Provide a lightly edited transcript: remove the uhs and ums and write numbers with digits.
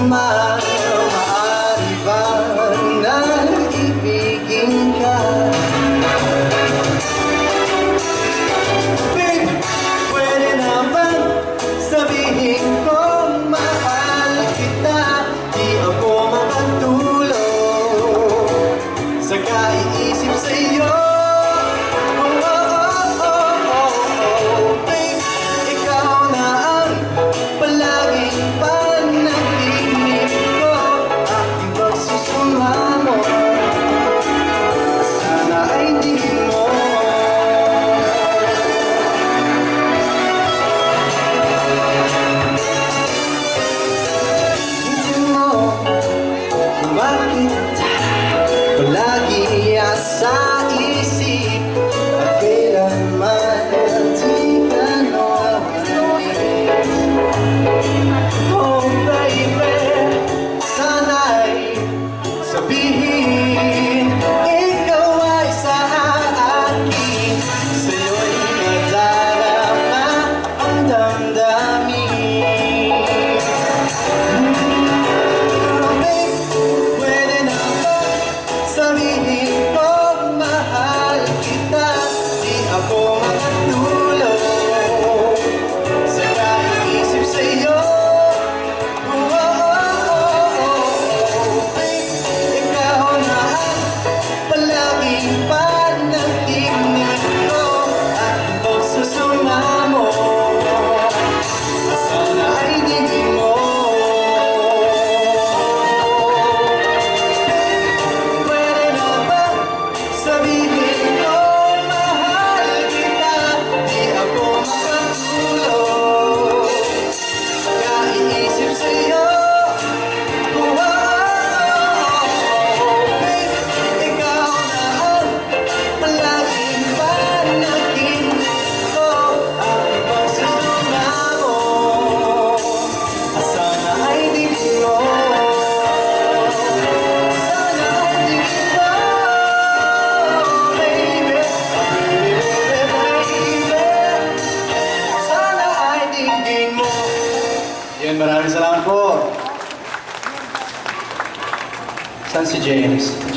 man, maaari ba na ibigin ka? Babe, pwede na bang sabihin ko mahal kita? Di ako makatulog sa kaiisip sa'yo. Palagi sa isip at kailanman di ka nawawala. Oh baby, sana'y sabihin ikaw ay sa akin. Sa'yo'y nadarama ang damdamin. Sabihin ko mahal kita, di ako makatulog sa kaiisip sa'yo. Ikaw na ang palaging panaginip ko at pagsusumamo. Sana ay digin mo. Sabihin ko mahal kita, di ako makatulog sa kaiisip sa'yo. Ikaw na ang palaging panaginip ko at pagsusumamo. Sana ay digin mo. Maraming salamat po. Saan si James?